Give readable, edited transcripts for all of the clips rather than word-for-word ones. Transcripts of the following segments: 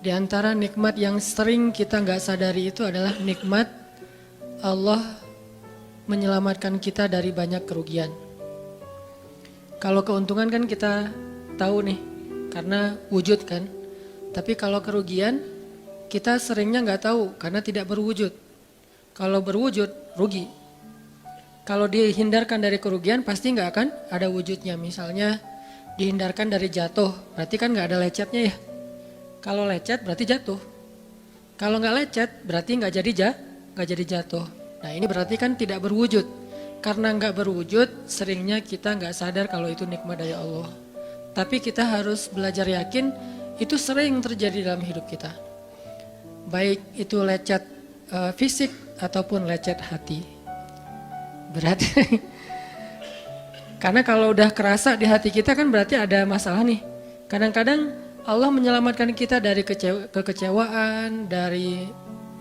Di antara nikmat yang sering kita nggak sadari itu adalah nikmat Allah menyelamatkan kita dari banyak kerugian. Kalau keuntungan kan kita tahu nih, karena wujud kan. Tapi kalau kerugian, kita seringnya nggak tahu karena tidak berwujud. Kalau berwujud, rugi. Kalau dihindarkan dari kerugian, pasti nggak akan ada wujudnya. Misalnya dihindarkan dari jatuh, berarti kan nggak ada lecetnya ya. Kalau lecet berarti jatuh. Kalau nggak lecet berarti nggak jadi jatuh. Nah ini berarti kan tidak berwujud. Karena nggak berwujud, seringnya kita nggak sadar kalau itu nikmat dari Allah. Tapi kita harus belajar yakin itu sering terjadi dalam hidup kita. Baik itu lecet fisik ataupun lecet hati. Berat. Karena kalau udah kerasa di hati kita kan berarti ada masalah nih. Kadang-kadang Allah menyelamatkan kita dari kekecewaan, dari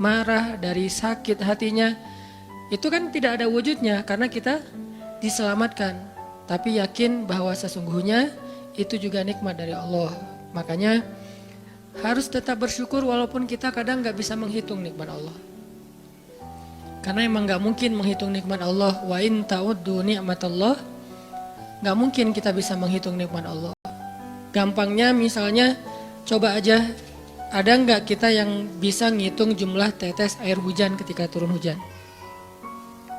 marah, dari sakit hatinya. Itu kan tidak ada wujudnya karena kita diselamatkan. Tapi yakin bahwa sesungguhnya itu juga nikmat dari Allah. Makanya harus tetap bersyukur walaupun kita kadang gak bisa menghitung nikmat Allah. Karena emang gak mungkin menghitung nikmat Allah. Wa in ta'uddu ni'matallah. Gak mungkin kita bisa menghitung nikmat Allah. Gampangnya misalnya coba aja, ada nggak kita yang bisa ngitung jumlah tetes air hujan ketika turun hujan?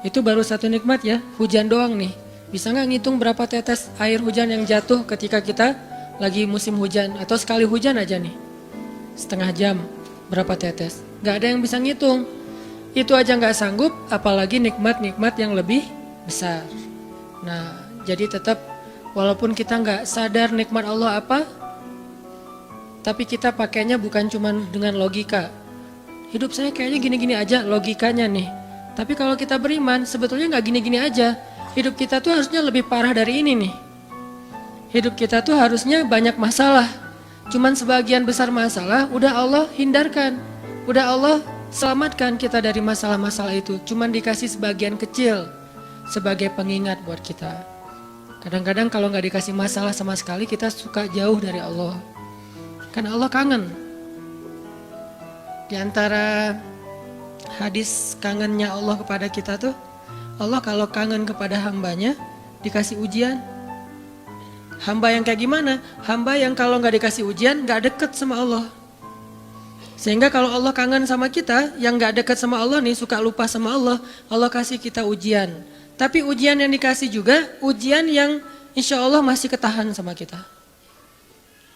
Itu baru satu nikmat ya, hujan doang nih. Bisa nggak ngitung berapa tetes air hujan yang jatuh ketika kita lagi musim hujan? Atau sekali hujan aja nih, setengah jam berapa tetes? Nggak ada yang bisa ngitung. Itu aja nggak sanggup, apalagi nikmat-nikmat yang lebih besar. Nah, jadi tetap walaupun kita nggak sadar nikmat Allah apa, tapi kita pakainya bukan cuma dengan logika. Hidup saya kayaknya gini-gini aja logikanya nih. Tapi kalau kita beriman, sebetulnya nggak gini-gini aja. Hidup kita tuh harusnya lebih parah dari ini nih. Hidup kita tuh harusnya banyak masalah. Cuman sebagian besar masalah udah Allah hindarkan. Udah Allah selamatkan kita dari masalah-masalah itu. Cuman dikasih sebagian kecil sebagai pengingat buat kita. Kadang-kadang kalau nggak dikasih masalah sama sekali kita suka jauh dari Allah. Karena Allah kangen. Di antara hadis kangennya Allah kepada kita tuh, Allah kalau kangen kepada hambanya dikasih ujian. Hamba yang kayak gimana? Hamba yang kalau nggak dikasih ujian nggak deket sama Allah. Sehingga kalau Allah kangen sama kita, yang nggak deket sama Allah nih suka lupa sama Allah, Allah kasih kita ujian. Tapi ujian yang dikasih juga ujian yang insya Allah masih ketahan sama kita.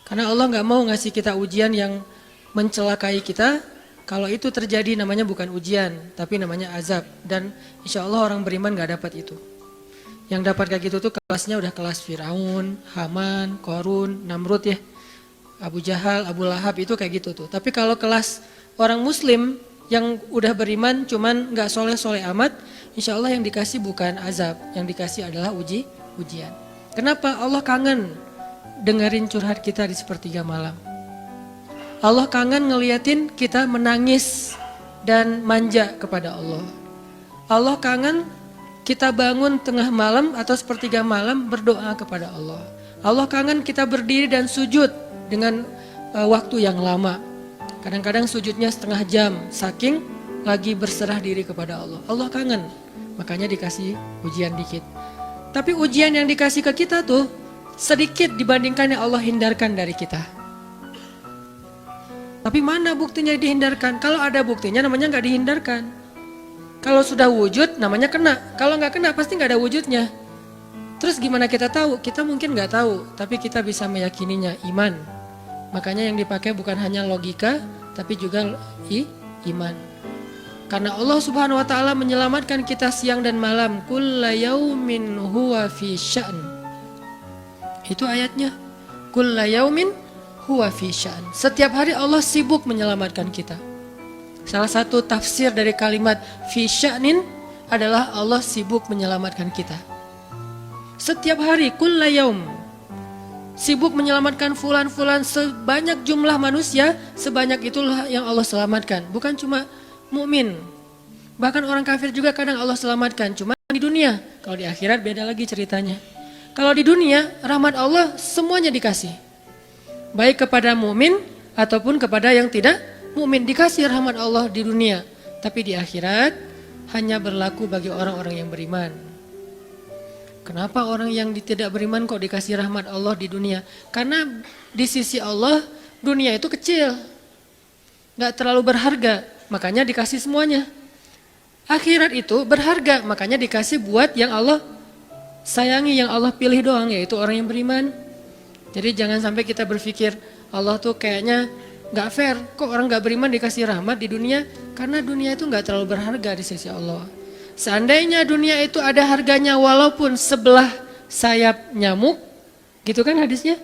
Karena Allah gak mau ngasih kita ujian yang mencelakai kita. Kalau itu terjadi namanya bukan ujian, tapi namanya azab. Dan insya Allah orang beriman gak dapat itu. Yang dapat kayak gitu tuh kelasnya udah kelas Firaun, Haman, Korun, Namrud ya. Abu Jahal, Abu Lahab itu kayak gitu tuh. Tapi kalau kelas orang muslim yang udah beriman cuman gak soleh-soleh amat, insya Allah yang dikasih bukan azab, yang dikasih adalah ujian. Kenapa? Allah kangen dengerin curhat kita di sepertiga malam. Allah kangen ngeliatin kita menangis dan manja kepada Allah. Allah kangen kita bangun tengah malam atau sepertiga malam berdoa kepada Allah. Allah kangen kita berdiri dan sujud dengan waktu yang lama. Kadang-kadang sujudnya setengah jam, saking lagi berserah diri kepada Allah. Allah kangen, makanya dikasih ujian dikit. Tapi ujian yang dikasih ke kita tuh sedikit dibandingkan yang Allah hindarkan dari kita. Tapi mana buktinya dihindarkan? Kalau ada buktinya namanya nggak dihindarkan. Kalau sudah wujud namanya kena. Kalau nggak kena pasti nggak ada wujudnya. Terus gimana kita tahu? Kita mungkin nggak tahu, tapi kita bisa meyakininya, iman. Makanya yang dipakai bukan hanya logika, tapi juga iman. Karena Allah Subhanahu wa taala menyelamatkan kita siang dan malam. Kulla yaumin huwa fi sya'n. Itu ayatnya. Kulla yaumin huwa fi sya'n. Setiap hari Allah sibuk menyelamatkan kita. Salah satu tafsir dari kalimat fi sya'nin adalah Allah sibuk menyelamatkan kita. Setiap hari kulla yaum. Sibuk menyelamatkan fulan-fulan, sebanyak jumlah manusia, sebanyak itulah yang Allah selamatkan. Bukan cuma mukmin, bahkan orang kafir juga kadang Allah selamatkan. Cuma di dunia, kalau di akhirat beda lagi ceritanya. Kalau di dunia, rahmat Allah semuanya dikasih. Baik kepada mukmin ataupun kepada yang tidak mukmin, dikasih rahmat Allah di dunia, tapi di akhirat hanya berlaku bagi orang-orang yang beriman. Kenapa orang yang tidak beriman kok dikasih rahmat Allah di dunia? Karena di sisi Allah dunia itu kecil, gak terlalu berharga, makanya dikasih semuanya. Akhirat itu berharga, makanya dikasih buat yang Allah sayangi, yang Allah pilih doang, yaitu orang yang beriman. Jadi jangan sampai kita berpikir Allah tuh kayaknya gak fair, kok orang gak beriman dikasih rahmat di dunia? Karena dunia itu gak terlalu berharga di sisi Allah. Seandainya dunia itu ada harganya walaupun sebelah sayap nyamuk, gitu kan hadisnya,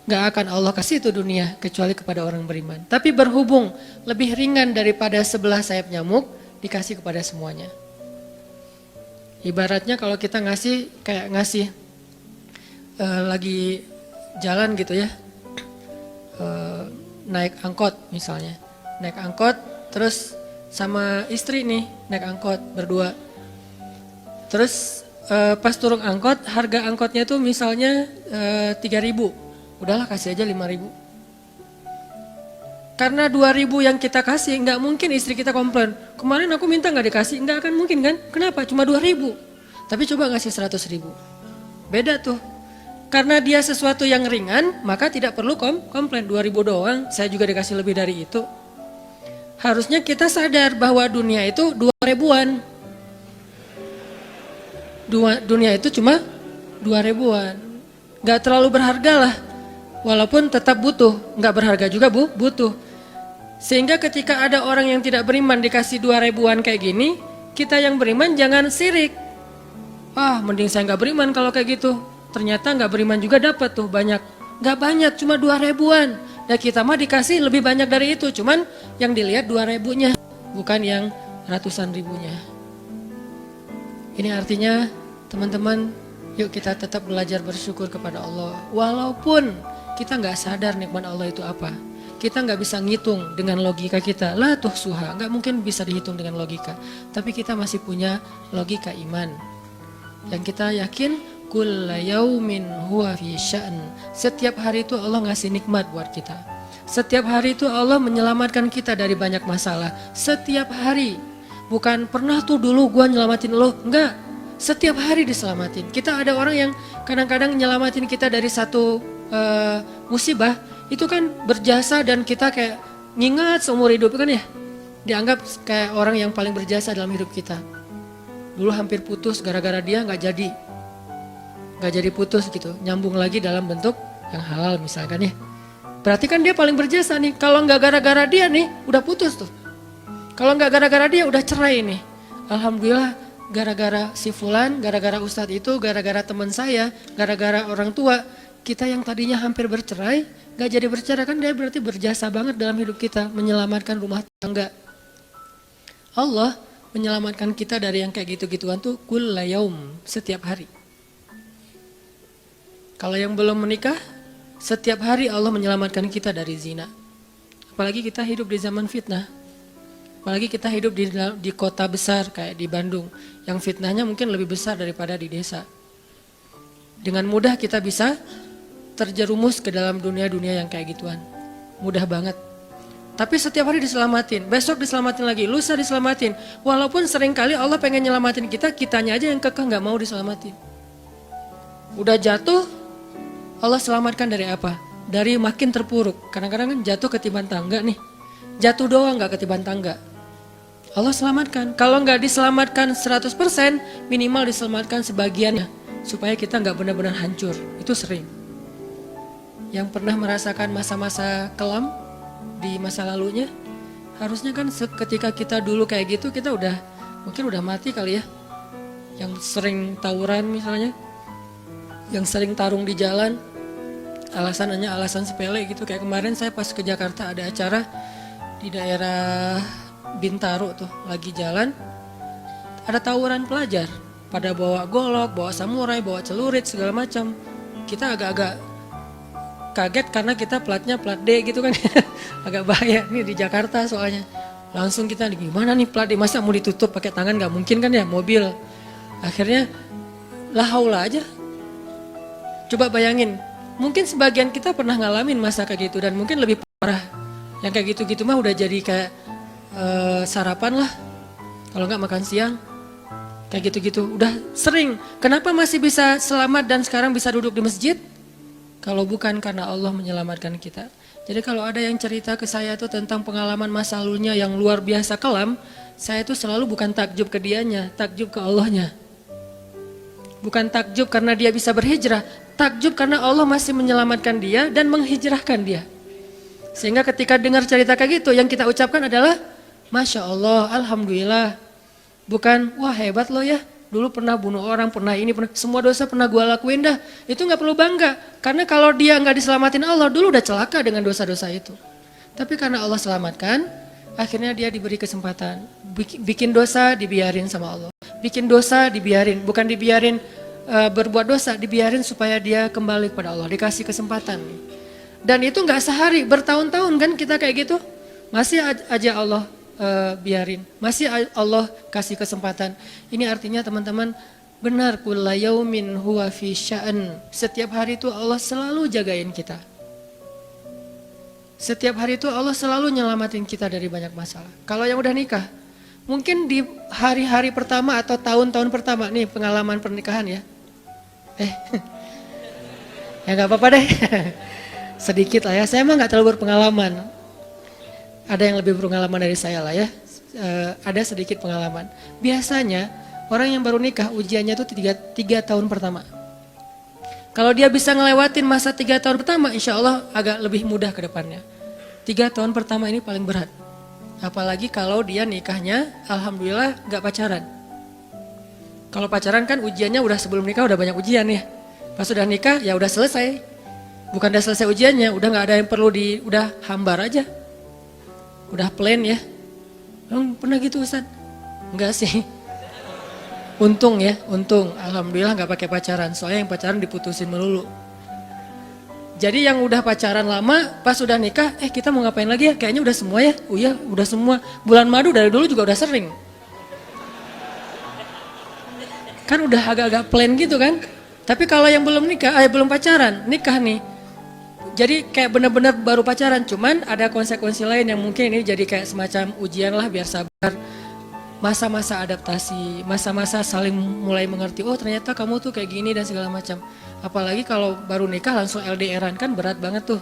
gak akan Allah kasih itu dunia kecuali kepada orang beriman. Tapi berhubung lebih ringan daripada sebelah sayap nyamuk, dikasih kepada semuanya. Ibaratnya kalau kita ngasih kayak ngasih lagi jalan gitu ya, naik angkot misalnya, naik angkot terus sama istri nih naik angkot berdua, terus pas turun angkot harga angkotnya tuh misalnya 3.000, udahlah kasih aja 5.000. Karena 2.000 yang kita kasih, nggak mungkin istri kita komplain, kemarin aku minta nggak dikasih, nggak akan mungkin kan? Kenapa? Cuma 2.000, tapi coba ngasih 100.000, beda tuh. Karena dia sesuatu yang ringan, maka tidak perlu komplain, 2.000 doang, saya juga dikasih lebih dari itu. Harusnya kita sadar bahwa dunia itu 2.000-an. Dunia itu cuma 2.000-an, nggak terlalu berharga lah. Walaupun tetap butuh, nggak berharga juga butuh. Sehingga ketika ada orang yang tidak beriman dikasih 2.000-an kayak gini, kita yang beriman jangan sirik. Mending saya nggak beriman kalau kayak gitu. Ternyata nggak beriman juga dapat tuh banyak. Nggak banyak, cuma 2.000-an. Dan kita mah dikasih lebih banyak dari itu, cuman yang dilihat 2.000-nya, bukan yang ratusan ribunya. Ini artinya teman-teman, yuk kita tetap belajar bersyukur kepada Allah. Walaupun kita nggak sadar nikmat Allah itu apa. Kita nggak bisa ngitung dengan logika kita. La tuhsuha, nggak mungkin bisa dihitung dengan logika. Tapi kita masih punya logika iman. Yang kita yakin, kulla yaumin huwa fi sya'n. Setiap hari itu Allah ngasih nikmat buat kita. Setiap hari itu Allah menyelamatkan kita dari banyak masalah. Setiap hari. Bukan pernah tuh dulu gua nyelamatin lo, enggak. Setiap hari diselamatin. Kita ada orang yang kadang-kadang nyelamatin kita dari satu musibah, itu kan berjasa dan kita kayak ngingat seumur hidup kan ya. Dianggap kayak orang yang paling berjasa dalam hidup kita. Dulu hampir putus gara-gara dia nggak jadi putus gitu. Nyambung lagi dalam bentuk yang halal misalkan ya. Berarti kan dia paling berjasa nih. Kalau nggak gara-gara dia nih udah putus tuh. Kalau nggak gara-gara dia udah cerai nih. Alhamdulillah gara-gara si fulan, gara-gara ustadz itu, gara-gara teman saya, gara-gara orang tua, kita yang tadinya hampir bercerai, gak jadi bercerai, kan dia berarti berjasa banget dalam hidup kita, menyelamatkan rumah tangga. Allah menyelamatkan kita dari yang kayak gitu-gituan tuh kulla yaum, setiap hari. Kalau yang belum menikah, setiap hari Allah menyelamatkan kita dari zina. Apalagi kita hidup di zaman fitnah. Apalagi kita hidup di kota besar kayak di Bandung, yang fitnahnya mungkin lebih besar daripada di desa. Dengan mudah kita bisa terjerumus ke dalam dunia-dunia yang kayak gituan. Mudah banget. Tapi setiap hari diselamatin, besok diselamatin lagi, lusa diselamatin. Walaupun seringkali Allah pengen nyelamatin kita, kitanya aja yang kekeh gak mau diselamatin. Udah jatuh, Allah selamatkan dari apa? Dari makin terpuruk. Kadang-kadang kan jatuh ketiban tangga nih. Jatuh doang gak ketiban tangga. Allah selamatkan. Kalau gak diselamatkan 100%, minimal diselamatkan sebagiannya. Supaya kita gak benar-benar hancur. Itu sering. Yang pernah merasakan masa-masa kelam di masa lalunya, harusnya kan ketika kita dulu kayak gitu kita mungkin udah mati kali ya. Yang sering tawuran misalnya, yang sering tarung di jalan, alasannya alasan sepele gitu. Kayak kemarin saya pas ke Jakarta ada acara di daerah Bintaro tuh, lagi jalan, ada tawuran pelajar, pada bawa golok, bawa samurai, bawa celurit segala macam. Kita agak-agak kaget karena kita platnya plat D gitu kan. Agak bahaya nih di Jakarta soalnya. Langsung kita gimana nih plat D, masa mau ditutup pakai tangan, gak mungkin kan ya mobil. Akhirnya la haula aja. Coba bayangin, mungkin sebagian kita pernah ngalamin masa kayak gitu dan mungkin lebih parah. Yang kayak gitu-gitu mah udah jadi kayak sarapan lah. Kalau nggak makan siang. Kayak gitu-gitu. Udah sering. Kenapa masih bisa selamat dan sekarang bisa duduk di masjid? Kalau bukan karena Allah menyelamatkan kita. Jadi kalau ada yang cerita ke saya tuh tentang pengalaman masa lalunya yang luar biasa kelam, saya tuh selalu bukan takjub ke dianya, takjub ke Allahnya. Bukan takjub karena dia bisa berhijrah, takjub karena Allah masih menyelamatkan dia dan menghijrahkan dia. Sehingga ketika dengar cerita kayak gitu, yang kita ucapkan adalah Masya Allah, Alhamdulillah. Bukan, wah hebat lo ya, dulu pernah bunuh orang, pernah ini, pernah semua dosa pernah gue lakuin dah. Itu gak perlu bangga, karena kalau dia gak diselamatin Allah, dulu udah celaka dengan dosa-dosa itu. Tapi karena Allah selamatkan, akhirnya dia diberi kesempatan. Bikin dosa dibiarin sama Allah. Bikin dosa dibiarin, bukan dibiarin berbuat dosa, dibiarin supaya dia kembali kepada Allah, dikasih kesempatan. Dan itu gak sehari, bertahun-tahun kan kita kayak gitu. Masih aja Allah biarin, masih Allah kasih kesempatan. Ini artinya teman-teman, benar kulla yaumin huwa fi sya'an. Setiap hari itu Allah selalu jagain kita. Setiap hari itu Allah selalu nyelamatin kita dari banyak masalah. Kalau yang udah nikah, mungkin di hari-hari pertama atau tahun-tahun pertama nih pengalaman pernikahan ya. Ya nggak apa-apa deh. Sedikit lah ya, saya mah nggak terlalu berpengalaman. Ada yang lebih berpengalaman dari saya lah ya. Ada sedikit pengalaman. Biasanya orang yang baru nikah ujiannya tuh 3 tahun pertama. Kalau dia bisa ngelewatin masa 3 tahun pertama, insya Allah agak lebih mudah ke depannya. 3 tahun pertama ini paling berat. Apalagi kalau dia nikahnya, alhamdulillah gak pacaran. Kalau pacaran kan ujiannya udah sebelum nikah udah banyak ujian ya. Pas udah nikah ya udah selesai. Bukan udah selesai ujiannya, udah gak ada yang perlu udah hambar aja. Udah plain ya. Pernah gitu Ustaz? Enggak sih. Untung ya, untung. Alhamdulillah gak pakai pacaran. Soalnya yang pacaran diputusin melulu. Jadi yang udah pacaran lama, pas udah nikah, kita mau ngapain lagi ya? Kayaknya udah semua ya. Oh iya, udah semua. Bulan madu dari dulu juga udah sering. Kan udah agak-agak plain gitu kan. Tapi kalau yang belum nikah, belum pacaran, nikah nih. Jadi kayak benar-benar baru pacaran, cuman ada konsekuensi lain yang mungkin ini jadi kayak semacam ujian lah biar sabar. Masa-masa adaptasi, masa-masa saling mulai mengerti, oh ternyata kamu tuh kayak gini dan segala macam. Apalagi kalau baru nikah langsung LDRan kan berat banget tuh.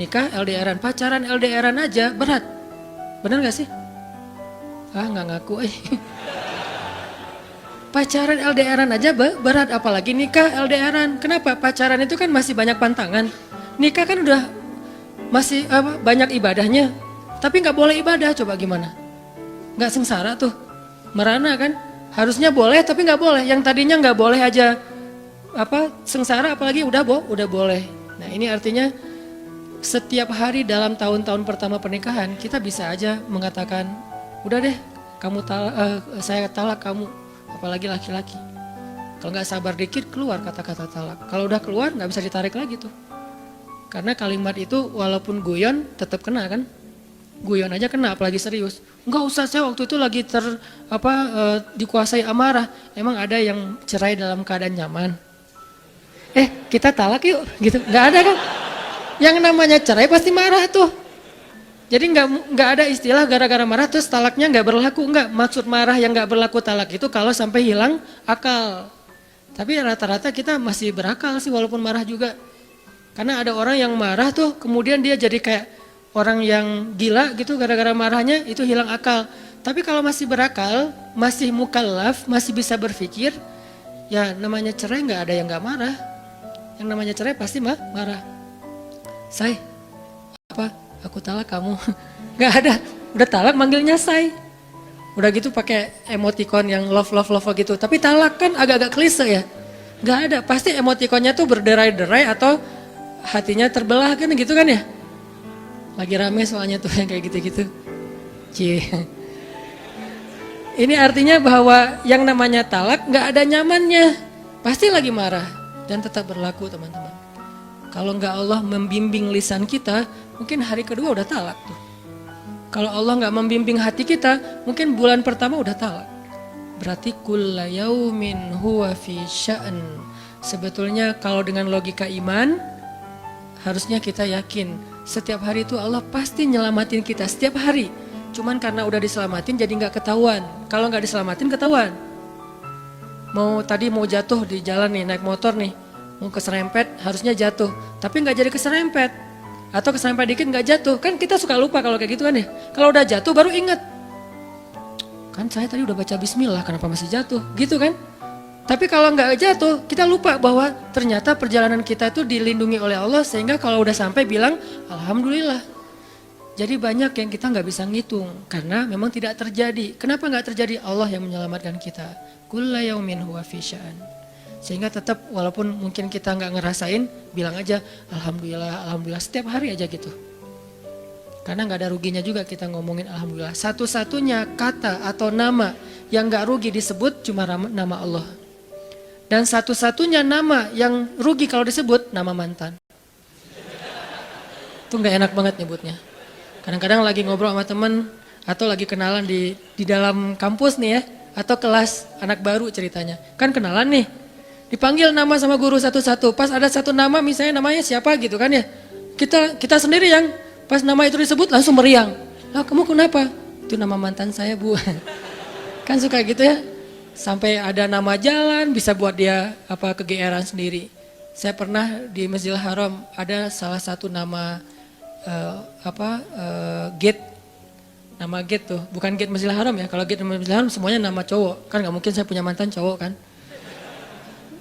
Nikah LDRan, pacaran LDRan aja berat. Bener gak sih? Nggak ngaku Pacaran LDRan aja berat, apalagi nikah LDRan. Kenapa? Pacaran itu kan masih banyak pantangan. Nikah kan udah masih banyak ibadahnya. Tapi nggak boleh ibadah, coba gimana? Nggak sengsara tuh, merana kan? Harusnya boleh tapi nggak boleh. Yang tadinya nggak boleh aja sengsara, apalagi udah boleh. Nah ini artinya setiap hari dalam tahun-tahun pertama pernikahan kita bisa aja mengatakan, udah deh, saya talak kamu. Apalagi laki-laki. Kalau nggak sabar dikit keluar kata-kata talak. Kalau udah keluar nggak bisa ditarik lagi tuh. Karena kalimat itu walaupun guyon tetap kena kan. Guyon aja kena apalagi serius. Enggak usah, saya waktu itu lagi dikuasai amarah. Emang ada yang cerai dalam keadaan nyaman? Kita talak yuk gitu. Nggak ada kan. Yang namanya cerai pasti marah tuh. Jadi nggak ada istilah gara-gara marah terus talaknya nggak berlaku, nggak. Maksud marah yang nggak berlaku talak itu kalau sampai hilang akal. Tapi rata-rata kita masih berakal sih walaupun marah juga. Karena ada orang yang marah tuh kemudian dia jadi kayak orang yang gila gitu gara-gara marahnya itu hilang akal. Tapi kalau masih berakal, masih mukallaf, masih bisa berpikir, ya namanya cerai nggak ada yang nggak marah. Yang namanya cerai pasti marah. Aku talak kamu. Gak ada, udah talak manggilnya say. Udah gitu pakai emoticon yang love gitu. Tapi talak kan agak-agak klise ya. Gak ada, pasti emoticonnya tuh berderai-derai atau hatinya terbelah kan gitu kan ya. Lagi rame soalnya tuh yang kayak gitu-gitu. Ini artinya bahwa yang namanya talak gak ada nyamannya. Pasti lagi marah dan tetap berlaku teman-teman. Kalau nggak Allah membimbing lisan kita, mungkin hari kedua udah talak tuh. Kalau Allah nggak membimbing hati kita, mungkin bulan pertama udah talak. Berarti kulla yaumin huwa fi sya'an. Sebetulnya kalau dengan logika iman, harusnya kita yakin Setiap hari itu Allah pasti nyelamatin kita setiap hari. Cuman karena udah diselamatin jadi nggak ketahuan. Kalau nggak diselamatin ketahuan. Tadi mau jatuh di jalan nih, naik motor nih, mau keserempet harusnya jatuh, tapi nggak jadi keserempet. Atau keserempet dikit nggak jatuh, kan kita suka lupa kalau kayak gitu kan ya. Kalau udah jatuh baru ingat. Kan saya tadi udah baca bismillah, kenapa masih jatuh? Gitu kan? Tapi kalau nggak jatuh, kita lupa bahwa ternyata perjalanan kita itu dilindungi oleh Allah sehingga kalau udah sampai bilang alhamdulillah. Jadi banyak yang kita nggak bisa ngitung karena memang tidak terjadi. Kenapa nggak terjadi? Allah yang menyelamatkan kita. Kulla yaumin huwa fi sya'an. Sehingga tetap walaupun mungkin kita nggak ngerasain, bilang aja alhamdulillah, alhamdulillah setiap hari aja gitu. Karena nggak ada ruginya juga kita ngomongin alhamdulillah. Satu-satunya kata atau nama yang nggak rugi disebut cuma nama Allah. Dan satu-satunya nama yang rugi kalau disebut nama mantan. Itu nggak enak banget nyebutnya. Kadang-kadang lagi ngobrol sama teman atau lagi kenalan di dalam kampus nih ya, atau kelas anak baru ceritanya. Kan kenalan nih, dipanggil nama sama guru satu-satu. Pas ada satu nama misalnya namanya siapa gitu kan ya. Kita sendiri yang pas nama itu disebut langsung meriang. Lah kamu kenapa? Itu nama mantan saya bu. Kan suka gitu ya. Sampai ada nama jalan bisa buat dia kegeeran sendiri. Saya pernah di Masjidil Haram ada salah satu nama gate. Nama gate tuh, bukan gate Masjidil Haram ya. Kalau gate Masjidil Haram semuanya nama cowok. Kan gak mungkin saya punya mantan cowok kan.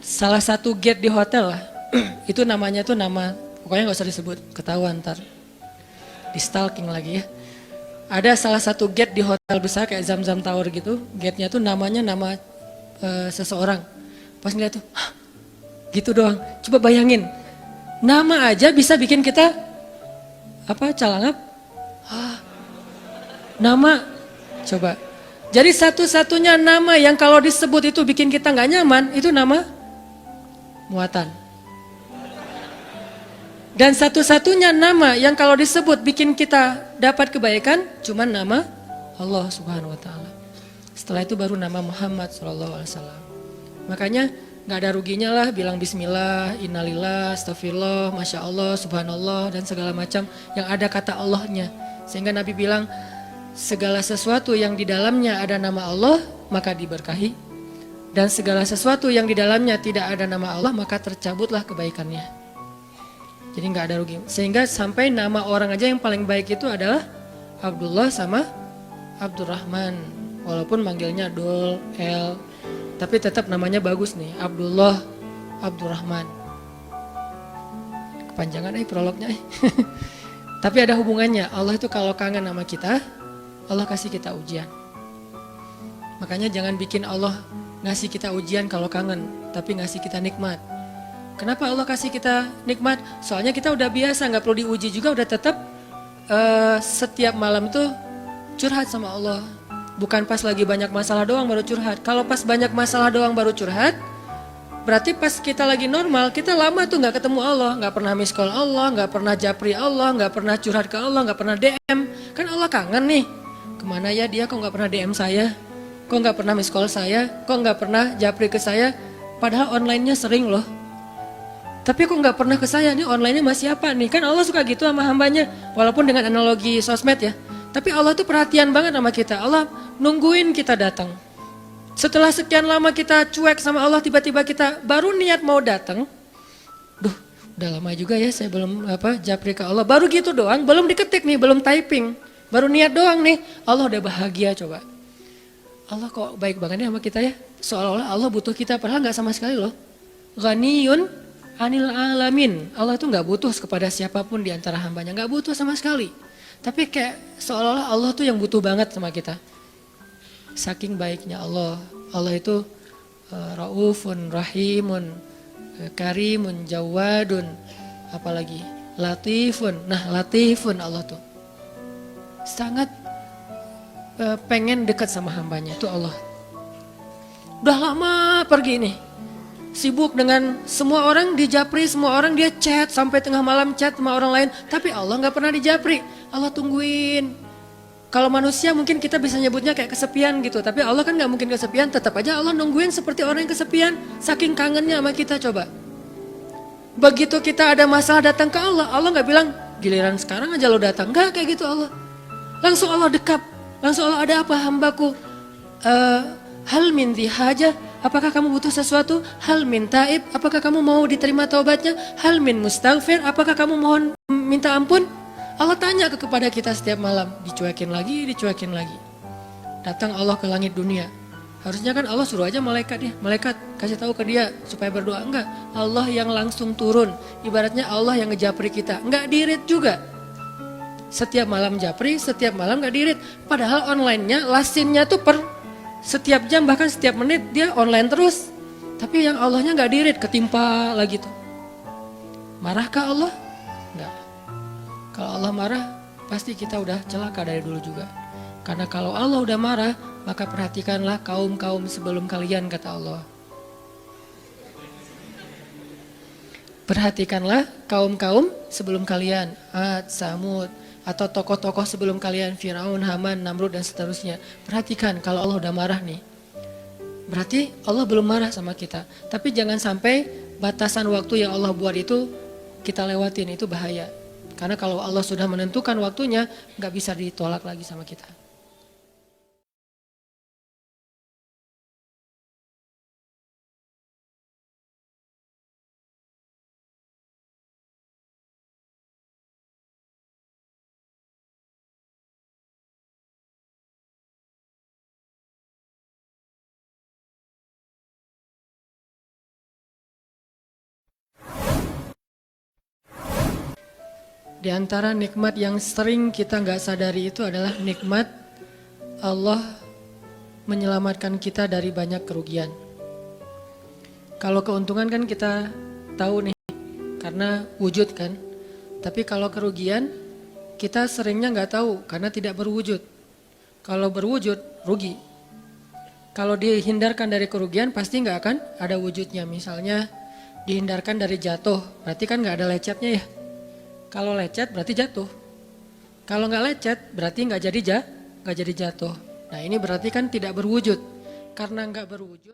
Salah satu gate di hotel lah. Itu namanya tuh nama, pokoknya gak usah disebut, ketahuan ntar. Di stalking lagi ya. Ada salah satu gate di hotel besar kayak Zamzam Tower gitu. Gate-nya tuh namanya nama seseorang. Pas ngeliat tuh, gitu doang. Coba bayangin, nama aja bisa bikin kita calangap. Nama, coba. Jadi satu-satunya nama yang kalau disebut itu bikin kita nggak nyaman, itu nama muatan. Dan satu-satunya nama yang kalau disebut bikin kita dapat kebaikan, cuma nama Allah Subhanahu Wa Taala. Setelah itu baru nama Muhammad SAW. Makanya nggak ada ruginya lah bilang Bismillah, Innalillah, Astagfirullah, Masya Allah, Subhanallah dan segala macam yang ada kata Allahnya. Sehingga Nabi bilang segala sesuatu yang di dalamnya ada nama Allah maka diberkahi. Dan segala sesuatu yang di dalamnya tidak ada nama Allah maka tercabutlah kebaikannya. Jadi nggak ada rugi. Sehingga sampai nama orang aja yang paling baik itu adalah Abdullah sama Abdurrahman. Walaupun manggilnya Dul, El, tapi tetap namanya bagus nih, Abdullah, Abdurrahman. Kepanjangan prolognya. Tapi ada hubungannya. Allah itu kalau kangen sama kita, Allah kasih kita ujian. Makanya jangan bikin Allah ngasih kita ujian kalau kangen, tapi ngasih kita nikmat. Kenapa Allah kasih kita nikmat? Soalnya kita udah biasa, nggak perlu diuji juga, udah tetap setiap malam tuh curhat sama Allah. Bukan pas lagi banyak masalah doang baru curhat. Kalau pas banyak masalah doang baru curhat, berarti pas kita lagi normal, kita lama tuh nggak ketemu Allah, nggak pernah miss call Allah, nggak pernah japri Allah, nggak pernah curhat ke Allah, nggak pernah DM. Kan Allah kangen nih. Kemana ya dia? Kok nggak pernah DM saya? Kok nggak pernah miss call saya? Kok nggak pernah japri ke saya? Padahal online-nya sering loh. Tapi kok nggak pernah ke saya? Nih online-nya masih apa nih? Kan Allah suka gitu sama hambanya. Walaupun dengan analogi sosmed ya. Tapi Allah tuh perhatian banget sama kita. Allah nungguin kita datang. Setelah sekian lama kita cuek sama Allah, tiba-tiba kita baru niat mau datang. Duh, udah lama juga ya saya belum japri ke Allah. Baru gitu doang, belum diketik nih, belum typing. Baru niat doang nih, Allah udah bahagia coba. Allah kok baik banget ya sama kita ya. Seolah-olah Allah butuh kita, padahal gak sama sekali loh. Ghaniyun anil alamin. Allah tuh gak butuh kepada siapapun di antara hambanya, gak butuh sama sekali. Tapi kayak seolah-olah Allah tuh yang butuh banget sama kita. Saking baiknya Allah. Allah itu raufun, rahimun, karimun, jawadun, apalagi latifun. Nah latifun Allah tuh. Sangat pengen dekat sama hambanya, itu Allah. Udah lama pergi nih. Sibuk dengan semua orang dijapri, semua orang dia chat sampai tengah malam chat sama orang lain. Tapi Allah gak pernah dijapri, Allah tungguin. Kalau manusia mungkin kita bisa nyebutnya kayak kesepian gitu. Tapi Allah kan gak mungkin kesepian, tetap aja Allah nungguin seperti orang yang kesepian. Saking kangennya sama kita coba. Begitu kita ada masalah datang ke Allah, Allah gak bilang, Giliran sekarang aja lo datang. Enggak kayak gitu Allah. Langsung Allah dekap. Langsung Allah, ada apa hambaku? Hal min haja, apakah kamu butuh sesuatu? Hal min taib, apakah kamu mau diterima taubatnya? Hal min mustaghfir, apakah kamu mohon minta ampun? Allah tanya kepada kita setiap malam, dicuekin lagi. Datang Allah ke langit dunia. Harusnya kan Allah suruh aja malaikat kasih tahu ke dia supaya berdoa. Enggak, Allah yang langsung turun. Ibaratnya Allah yang ngejapri kita. Enggak dirit juga. Setiap malam japri, setiap malam enggak dirit. Padahal online-nya, lasinnya tuh setiap jam bahkan setiap menit dia online terus. Tapi yang Allahnya enggak dirit, ketimpa lagi tuh. Marahkah Allah? Enggak. Kalau Allah marah, pasti kita udah celaka dari dulu juga. Karena kalau Allah udah marah, maka perhatikanlah kaum-kaum sebelum kalian, kata Allah. Perhatikanlah kaum-kaum sebelum kalian, Ad, Samud, atau tokoh-tokoh sebelum kalian, Firaun, Haman, Namrud, dan seterusnya. Perhatikan kalau Allah udah marah nih. Berarti Allah belum marah sama kita. Tapi jangan sampai batasan waktu yang Allah buat itu kita lewatin, itu bahaya. Karena kalau Allah sudah menentukan waktunya, gak bisa ditolak lagi sama kita. Di antara nikmat yang sering kita nggak sadari itu adalah nikmat Allah menyelamatkan kita dari banyak kerugian. Kalau keuntungan kan kita tahu nih, karena wujud kan. Tapi kalau kerugian, kita seringnya nggak tahu karena tidak berwujud. Kalau berwujud, rugi. Kalau dihindarkan dari kerugian, pasti nggak akan ada wujudnya. Misalnya dihindarkan dari jatuh, berarti kan nggak ada lecetnya ya. Kalau lecet berarti jatuh. Kalau nggak lecet berarti nggak jadi jatuh. Nah ini berarti kan tidak berwujud. Karena nggak berwujud.